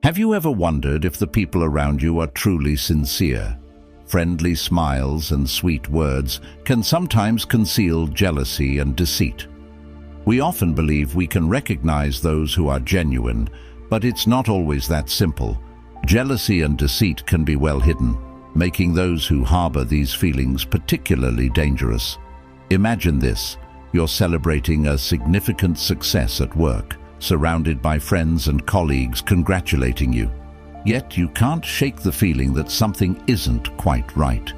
Have you ever wondered if the people around you are truly sincere? Friendly smiles and sweet words can sometimes conceal jealousy and deceit. We often believe we can recognize those who are genuine, but it's not always that simple. Jealousy and deceit can be well hidden, making those who harbor these feelings particularly dangerous. Imagine this: you're celebrating a significant success at work, surrounded by friends and colleagues congratulating you. Yet you can't shake the feeling that something isn't quite right.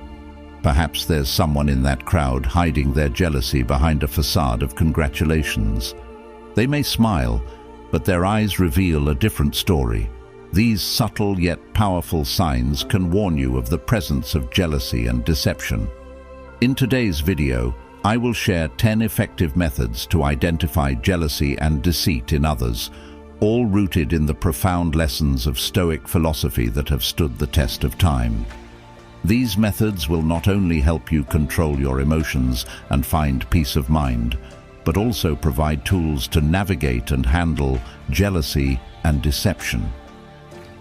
Perhaps there's someone in that crowd hiding their jealousy behind a facade of congratulations. They may smile, but their eyes reveal a different story. These subtle yet powerful signs can warn you of the presence of jealousy and deception. In today's video, I will share 10 effective methods to identify jealousy and deceit in others, all rooted in the profound lessons of Stoic philosophy that have stood the test of time. These methods will not only help you control your emotions and find peace of mind, but also provide tools to navigate and handle jealousy and deception.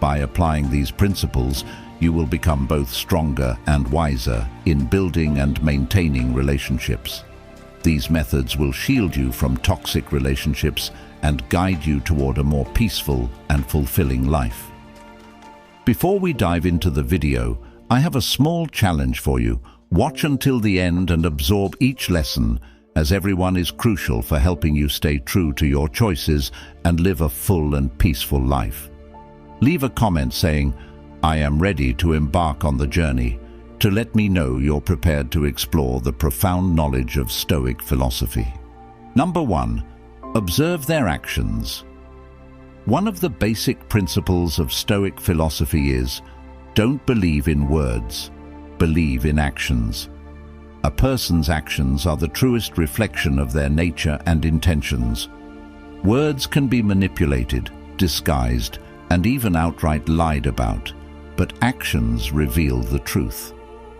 By applying these principles, you will become both stronger and wiser in building and maintaining relationships. These methods will shield you from toxic relationships and guide you toward a more peaceful and fulfilling life. Before we dive into the video, I have a small challenge for you. Watch until the end and absorb each lesson, as everyone is crucial for helping you stay true to your choices and live a full and peaceful life. Leave a comment saying, "I am ready to embark on the journey," to let me know you're prepared to explore the profound knowledge of Stoic philosophy. Number 1. Observe their actions. One of the basic principles of Stoic philosophy is, don't believe in words, believe in actions. A person's actions are the truest reflection of their nature and intentions. Words can be manipulated, disguised, and even outright lied about, but actions reveal the truth.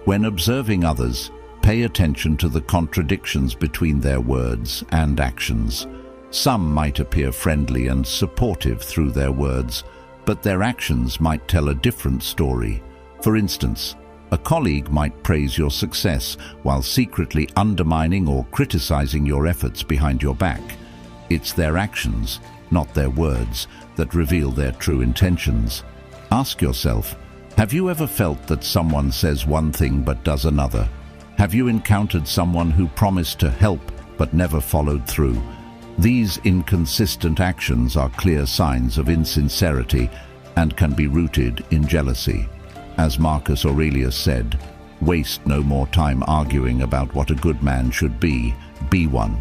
When observing others, pay attention to the contradictions between their words and actions. Some might appear friendly and supportive through their words, but their actions might tell a different story. For instance, a colleague might praise your success while secretly undermining or criticizing your efforts behind your back. It's their actions, not their words, that reveal their true intentions. Ask yourself, have you ever felt that someone says one thing but does another? Have you encountered someone who promised to help but never followed through? These inconsistent actions are clear signs of insincerity and can be rooted in jealousy. As Marcus Aurelius said, "Waste no more time arguing about what a good man should be one."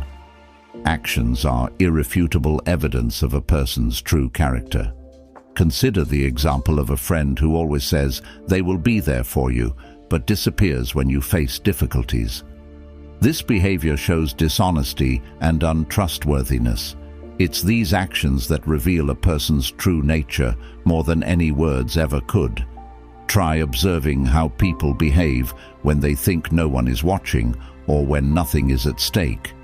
Actions are irrefutable evidence of a person's true character. Consider the example of a friend who always says they will be there for you, but disappears when you face difficulties. This behavior shows dishonesty and untrustworthiness. It's these actions that reveal a person's true nature more than any words ever could. Try observing how people behave when they think no one is watching or when nothing is at stake.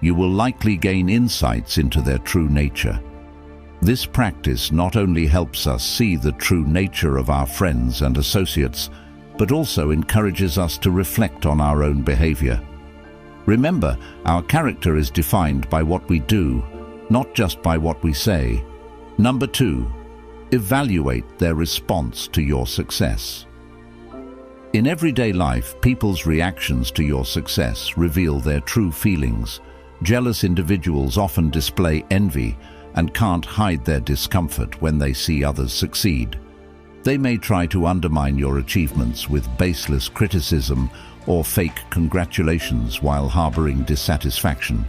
You will likely gain insights into their true nature. This practice not only helps us see the true nature of our friends and associates, but also encourages us to reflect on our own behavior. Remember, our character is defined by what we do, not just by what we say. Number 2, evaluate their response to your success. In everyday life, people's reactions to your success reveal their true feelings. Jealous individuals often display envy and can't hide their discomfort when they see others succeed. They may try to undermine your achievements with baseless criticism or fake congratulations while harboring dissatisfaction.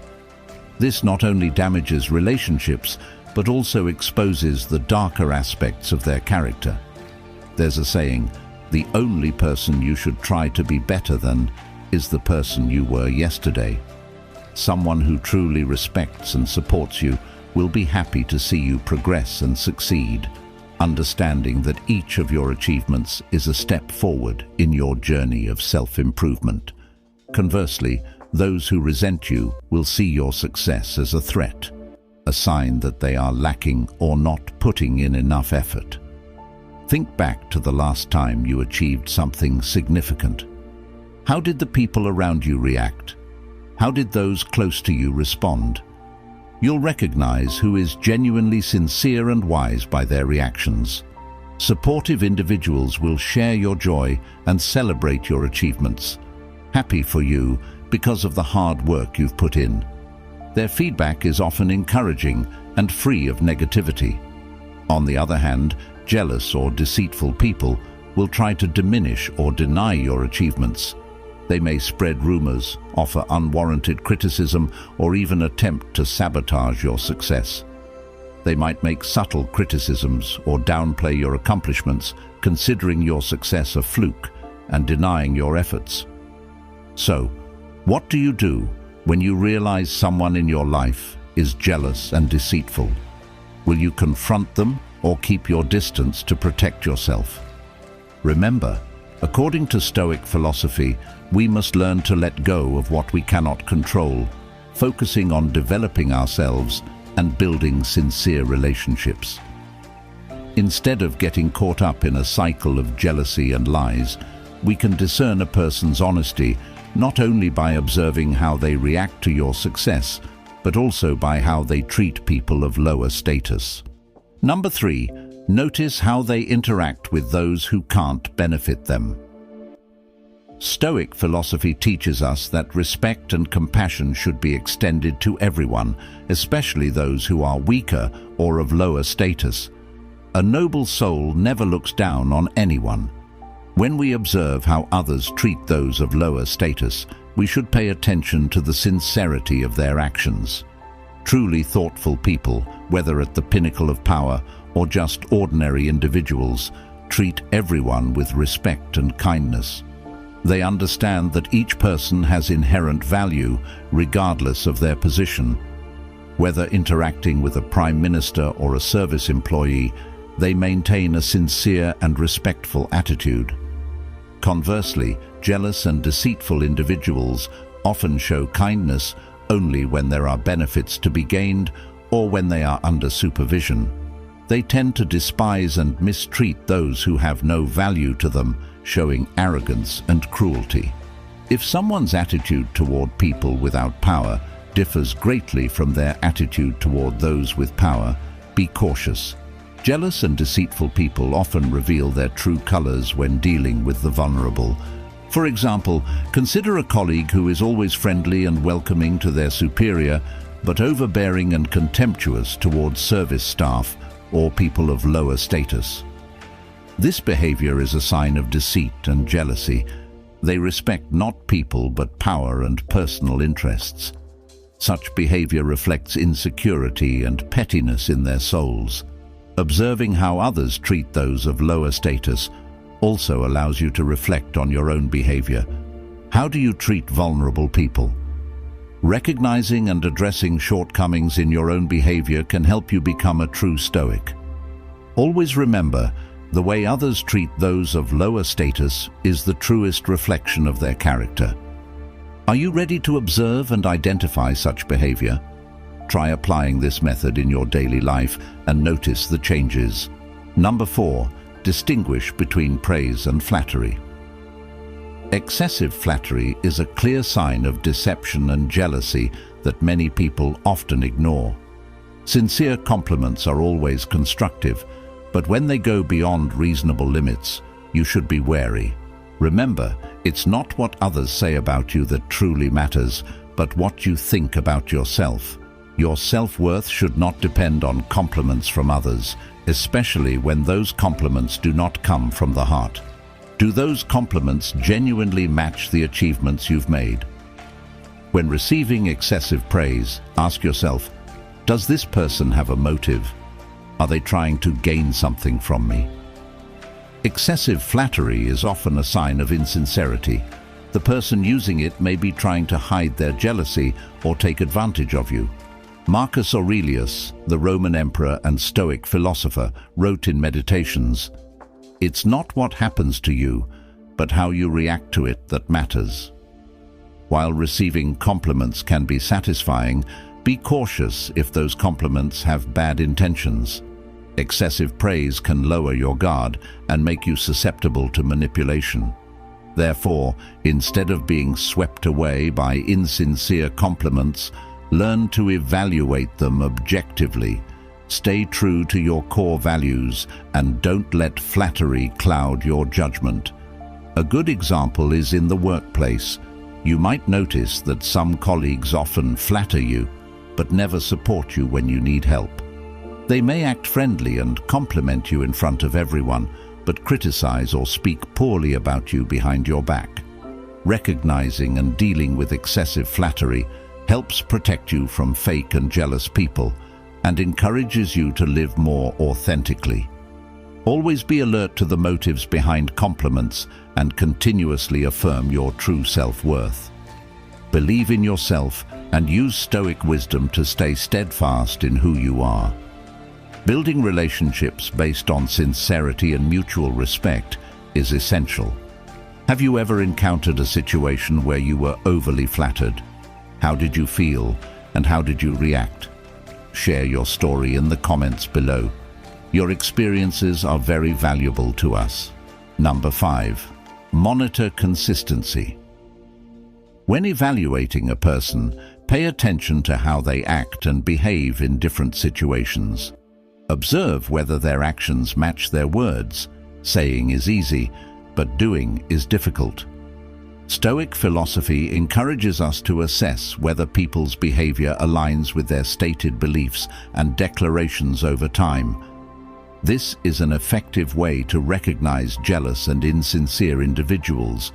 This not only damages relationships, but also exposes the darker aspects of their character. There's a saying, the only person you should try to be better than is the person you were yesterday. Someone who truly respects and supports you will be happy to see you progress and succeed, understanding that each of your achievements is a step forward in your journey of self-improvement. Conversely, those who resent you will see your success as a threat, a sign that they are lacking or not putting in enough effort. Think back to the last time you achieved something significant. How did the people around you react? How did those close to you respond? You'll recognize who is genuinely sincere and wise by their reactions. Supportive individuals will share your joy and celebrate your achievements, happy for you because of the hard work you've put in. Their feedback is often encouraging and free of negativity. On the other hand, jealous or deceitful people will try to diminish or deny your achievements. They may spread rumors, offer unwarranted criticism, or even attempt to sabotage your success. They might make subtle criticisms or downplay your accomplishments, considering your success a fluke and denying your efforts. So, what do you do when you realize someone in your life is jealous and deceitful? Will you confront them or keep your distance to protect yourself? Remember, according to Stoic philosophy, we must learn to let go of what we cannot control, focusing on developing ourselves and building sincere relationships. Instead of getting caught up in a cycle of jealousy and lies, we can discern a person's honesty not only by observing how they react to your success, but also by how they treat people of lower status. Number 3, notice how they interact with those who can't benefit them. Stoic philosophy teaches us that respect and compassion should be extended to everyone, especially those who are weaker or of lower status. A noble soul never looks down on anyone. When we observe how others treat those of lower status, we should pay attention to the sincerity of their actions. Truly thoughtful people, whether at the pinnacle of power or just ordinary individuals, treat everyone with respect and kindness. They understand that each person has inherent value, regardless of their position. Whether interacting with a prime minister or a service employee, they maintain a sincere and respectful attitude. Conversely, jealous and deceitful individuals often show kindness only when there are benefits to be gained or when they are under supervision. They tend to despise and mistreat those who have no value to them, showing arrogance and cruelty. If someone's attitude toward people without power differs greatly from their attitude toward those with power, be cautious. Jealous and deceitful people often reveal their true colors when dealing with the vulnerable. For example, consider a colleague who is always friendly and welcoming to their superior, but overbearing and contemptuous towards service staff or people of lower status. This behavior is a sign of deceit and jealousy. They respect not people but power and personal interests. Such behavior reflects insecurity and pettiness in their souls. Observing how others treat those of lower status also allows you to reflect on your own behavior. How do you treat vulnerable people? Recognizing and addressing shortcomings in your own behavior can help you become a true Stoic. Always remember, the way others treat those of lower status is the truest reflection of their character. Are you ready to observe and identify such behavior? Try applying this method in your daily life and notice the changes. Number 4, distinguish between praise and flattery. Excessive flattery is a clear sign of deception and jealousy that many people often ignore. Sincere compliments are always constructive, but when they go beyond reasonable limits, you should be wary. Remember, it's not what others say about you that truly matters, but what you think about yourself. Your self-worth should not depend on compliments from others, especially when those compliments do not come from the heart. Do those compliments genuinely match the achievements you've made? When receiving excessive praise, ask yourself, does this person have a motive? Are they trying to gain something from me? Excessive flattery is often a sign of insincerity. The person using it may be trying to hide their jealousy or take advantage of you. Marcus Aurelius, the Roman emperor and Stoic philosopher, wrote in Meditations, "It's not what happens to you, but how you react to it that matters." While receiving compliments can be satisfying, be cautious if those compliments have bad intentions. Excessive praise can lower your guard and make you susceptible to manipulation. Therefore, instead of being swept away by insincere compliments, learn to evaluate them objectively. Stay true to your core values and don't let flattery cloud your judgment. A good example is in the workplace. You might notice that some colleagues often flatter you, but never support you when you need help. They may act friendly and compliment you in front of everyone, but criticize or speak poorly about you behind your back. Recognizing and dealing with excessive flattery helps protect you from fake and jealous people and encourages you to live more authentically. Always be alert to the motives behind compliments and continuously affirm your true self-worth. Believe in yourself and use Stoic wisdom to stay steadfast in who you are. Building relationships based on sincerity and mutual respect is essential. Have you ever encountered a situation where you were overly flattered? How did you feel and how did you react? Share your story in the comments below. Your experiences are very valuable to us. Number 5. Monitor consistency. When evaluating a person, pay attention to how they act and behave in different situations. Observe whether their actions match their words. Saying is easy, but doing is difficult. Stoic philosophy encourages us to assess whether people's behavior aligns with their stated beliefs and declarations over time. This is an effective way to recognize jealous and insincere individuals.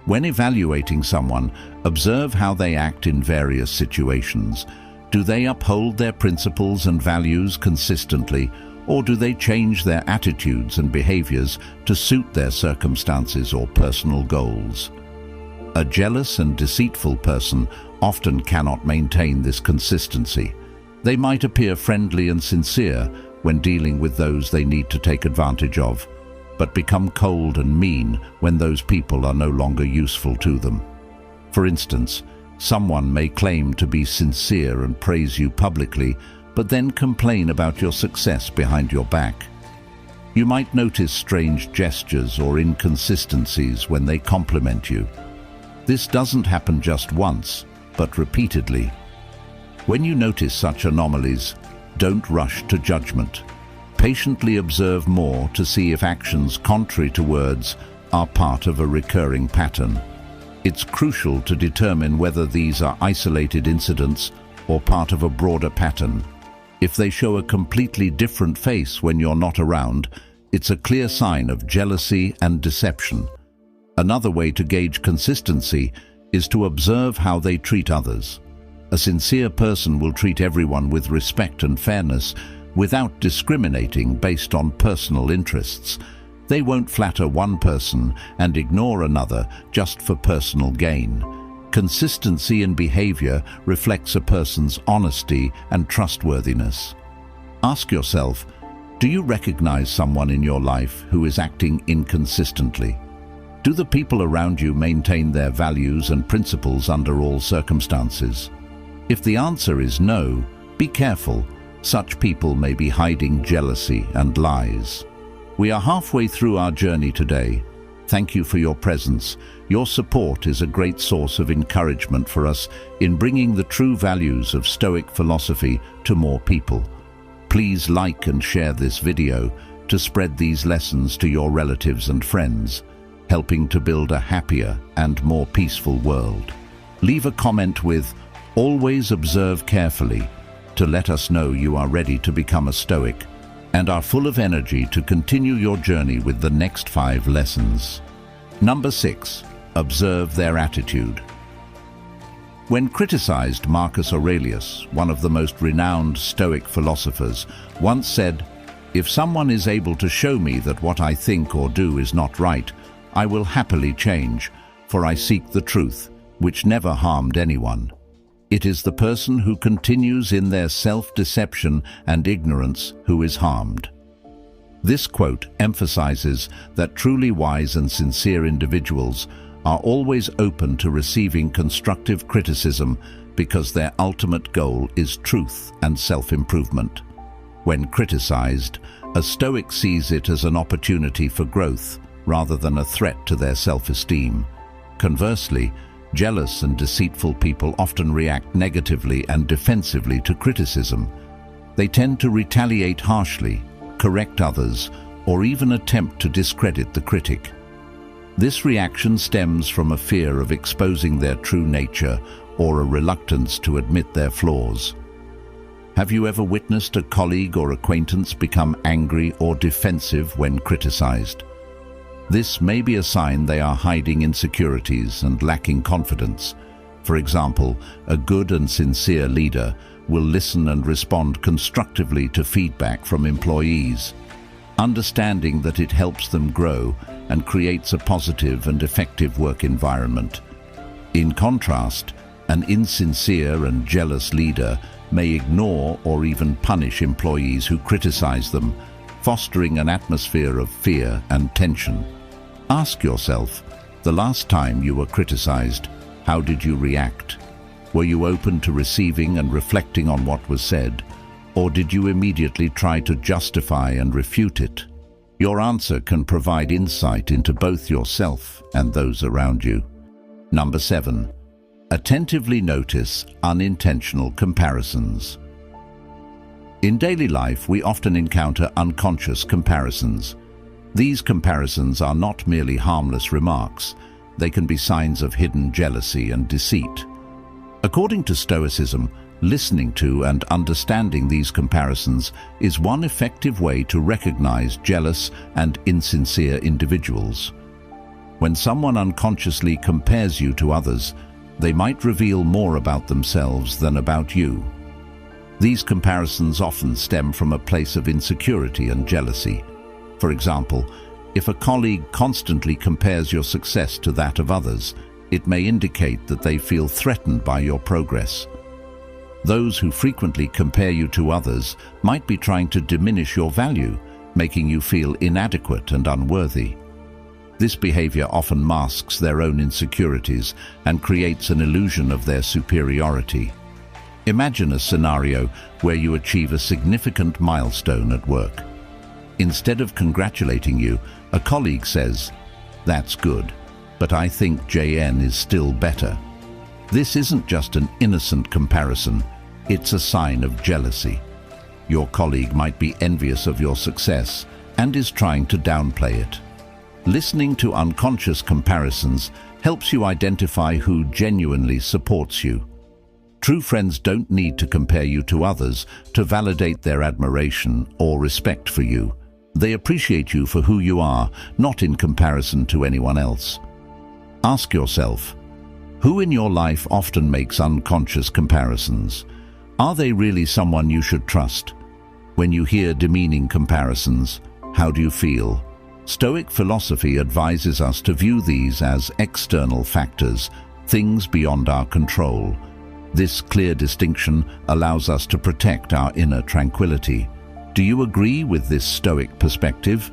When evaluating someone, observe how they act in various situations. Do they uphold their principles and values consistently, or do they change their attitudes and behaviors to suit their circumstances or personal goals? A jealous and deceitful person often cannot maintain this consistency. They might appear friendly and sincere when dealing with those they need to take advantage of, but become cold and mean when those people are no longer useful to them. For instance, someone may claim to be sincere and praise you publicly, but then complain about your success behind your back. You might notice strange gestures or inconsistencies when they compliment you. This doesn't happen just once, but repeatedly. When you notice such anomalies, don't rush to judgment. Patiently observe more to see if actions contrary to words are part of a recurring pattern. It's crucial to determine whether these are isolated incidents or part of a broader pattern. If they show a completely different face when you're not around, it's a clear sign of jealousy and deception. Another way to gauge consistency is to observe how they treat others. A sincere person will treat everyone with respect and fairness without discriminating based on personal interests. They won't flatter one person and ignore another just for personal gain. Consistency in behavior reflects a person's honesty and trustworthiness. Ask yourself, do you recognize someone in your life who is acting inconsistently? Do the people around you maintain their values and principles under all circumstances? If the answer is no, be careful. Such people may be hiding jealousy and lies. We are halfway through our journey today. Thank you for your presence. Your support is a great source of encouragement for us in bringing the true values of Stoic philosophy to more people. Please like and share this video to spread these lessons to your relatives and friends, helping to build a happier and more peaceful world. Leave a comment with "Always observe carefully" to let us know you are ready to become a Stoic and are full of energy to continue your journey with the next 5 lessons. Number 6. Observe their attitude. When criticized, Marcus Aurelius, one of the most renowned Stoic philosophers, once said, "If someone is able to show me that what I think or do is not right, I will happily change, for I seek the truth, which never harmed anyone." It is the person who continues in their self-deception and ignorance who is harmed. This quote emphasizes that truly wise and sincere individuals are always open to receiving constructive criticism because their ultimate goal is truth and self-improvement. When criticized, a Stoic sees it as an opportunity for growth rather than a threat to their self-esteem. Conversely, jealous and deceitful people often react negatively and defensively to criticism. They tend to retaliate harshly, correct others, or even attempt to discredit the critic. This reaction stems from a fear of exposing their true nature or a reluctance to admit their flaws. Have you ever witnessed a colleague or acquaintance become angry or defensive when criticized? This may be a sign they are hiding insecurities and lacking confidence. For example, a good and sincere leader will listen and respond constructively to feedback from employees, understanding that it helps them grow and creates a positive and effective work environment. In contrast, an insincere and jealous leader may ignore or even punish employees who criticize them, fostering an atmosphere of fear and tension. Ask yourself, the last time you were criticized, how did you react? Were you open to receiving and reflecting on what was said, or did you immediately try to justify and refute it? Your answer can provide insight into both yourself and those around you. Number 7. Attentively notice unintentional comparisons. In daily life, we often encounter unconscious comparisons. These comparisons are not merely harmless remarks. They can be signs of hidden jealousy and deceit. According to Stoicism, listening to and understanding these comparisons is one effective way to recognize jealous and insincere individuals. When someone unconsciously compares you to others, they might reveal more about themselves than about you. These comparisons often stem from a place of insecurity and jealousy. For example, if a colleague constantly compares your success to that of others, it may indicate that they feel threatened by your progress. Those who frequently compare you to others might be trying to diminish your value, making you feel inadequate and unworthy. This behavior often masks their own insecurities and creates an illusion of their superiority. Imagine a scenario where you achieve a significant milestone at work. Instead of congratulating you, a colleague says, "That's good, but I think JN is still better." This isn't just an innocent comparison, it's a sign of jealousy. Your colleague might be envious of your success and is trying to downplay it. Listening to unconscious comparisons helps you identify who genuinely supports you. True friends don't need to compare you to others to validate their admiration or respect for you. They appreciate you for who you are, not in comparison to anyone else. Ask yourself, who in your life often makes unconscious comparisons? Are they really someone you should trust? When you hear demeaning comparisons, how do you feel? Stoic philosophy advises us to view these as external factors, things beyond our control. This clear distinction allows us to protect our inner tranquility. Do you agree with this Stoic perspective?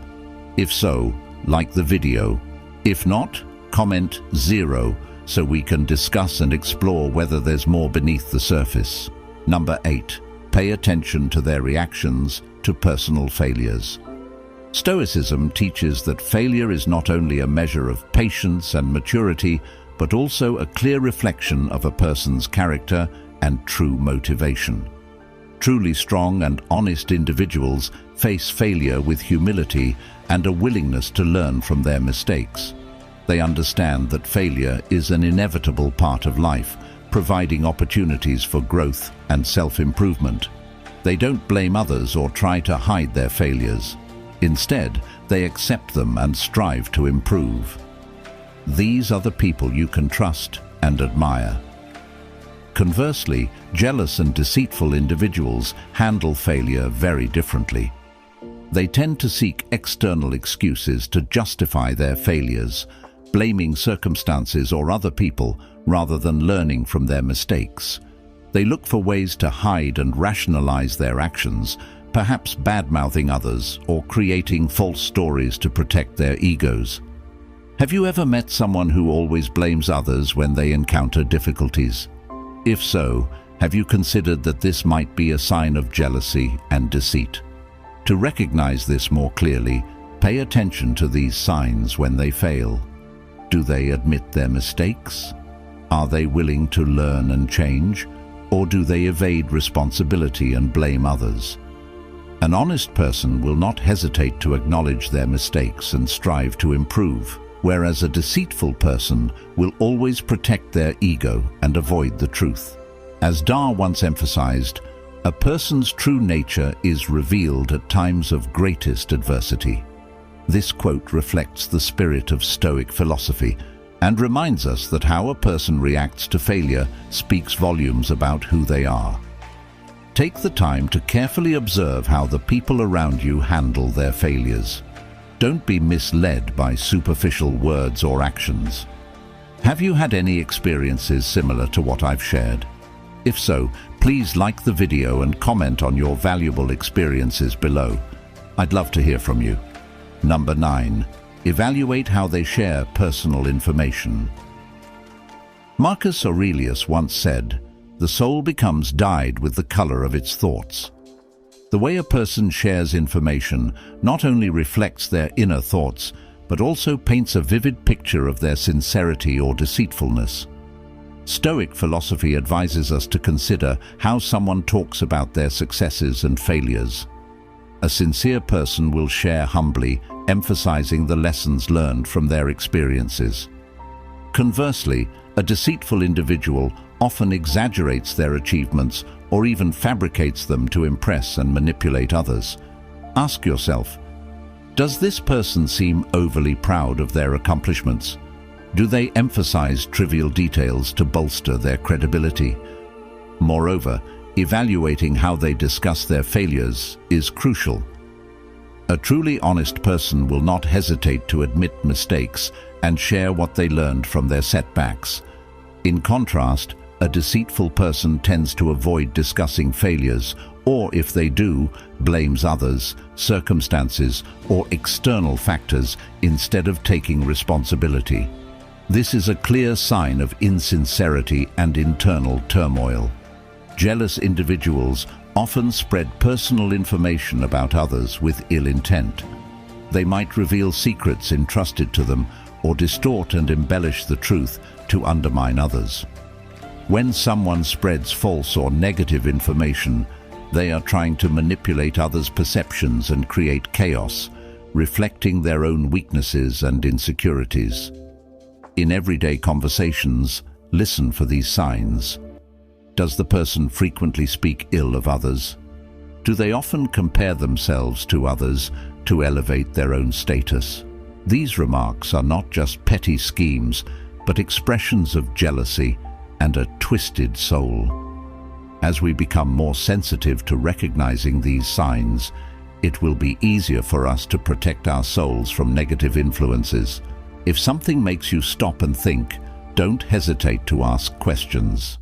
If so, like the video. If not, comment 0 so we can discuss and explore whether there's more beneath the surface. Number 8. Pay attention to their reactions to personal failures. Stoicism teaches that failure is not only a measure of patience and maturity, but also a clear reflection of a person's character and true motivation. Truly strong and honest individuals face failure with humility and a willingness to learn from their mistakes. They understand that failure is an inevitable part of life, providing opportunities for growth and self-improvement. They don't blame others or try to hide their failures. Instead, they accept them and strive to improve. These are the people you can trust and admire. Conversely, jealous and deceitful individuals handle failure very differently. They tend to seek external excuses to justify their failures, blaming circumstances or other people rather than learning from their mistakes. They look for ways to hide and rationalize their actions, perhaps bad-mouthing others or creating false stories to protect their egos. Have you ever met someone who always blames others when they encounter difficulties? If so, Have you considered that this might be a sign of jealousy and deceit? To recognize this more clearly, pay attention to these signs when they fail. Do they admit their mistakes? Are they willing to learn and change? Or do they evade responsibility and blame others? An honest person will not hesitate to acknowledge their mistakes and strive to improve, whereas a deceitful person will always protect their ego and avoid the truth. As Dar once emphasized, a person's true nature is revealed at times of greatest adversity. This quote reflects the spirit of Stoic philosophy and reminds us that how a person reacts to failure speaks volumes about who they are. Take the time to carefully observe how the people around you handle their failures. Don't be misled by superficial words or actions. Have you had any experiences similar to what I've shared? If so, please like the video and comment on your valuable experiences below. I'd love to hear from you. Number 9. Evaluate how they share personal information. Marcus Aurelius once said, "The soul becomes dyed with the color of its thoughts." The way a person shares information not only reflects their inner thoughts, but also paints a vivid picture of their sincerity or deceitfulness. Stoic philosophy advises us to consider how someone talks about their successes and failures. A sincere person will share humbly, emphasizing the lessons learned from their experiences. Conversely, a deceitful individual often exaggerates their achievements or even fabricates them to impress and manipulate others. Ask yourself, does this person seem overly proud of their accomplishments? Do they emphasize trivial details to bolster their credibility? Moreover, evaluating how they discuss their failures is crucial. A truly honest person will not hesitate to admit mistakes and share what they learned from their setbacks. In contrast, a deceitful person tends to avoid discussing failures, or if they do, blames others, circumstances, or external factors instead of taking responsibility. This is a clear sign of insincerity and internal turmoil. Jealous individuals often spread personal information about others with ill intent. They might reveal secrets entrusted to them or distort and embellish the truth to undermine others. When someone spreads false or negative information, they are trying to manipulate others' perceptions and create chaos, reflecting their own weaknesses and insecurities. In everyday conversations, listen for these signs. Does the person frequently speak ill of others? Do they often compare themselves to others to elevate their own status? These remarks are not just petty schemes, but expressions of jealousy and a twisted soul. As we become more sensitive to recognizing these signs, it will be easier for us to protect our souls from negative influences. If something makes you stop and think, don't hesitate to ask questions.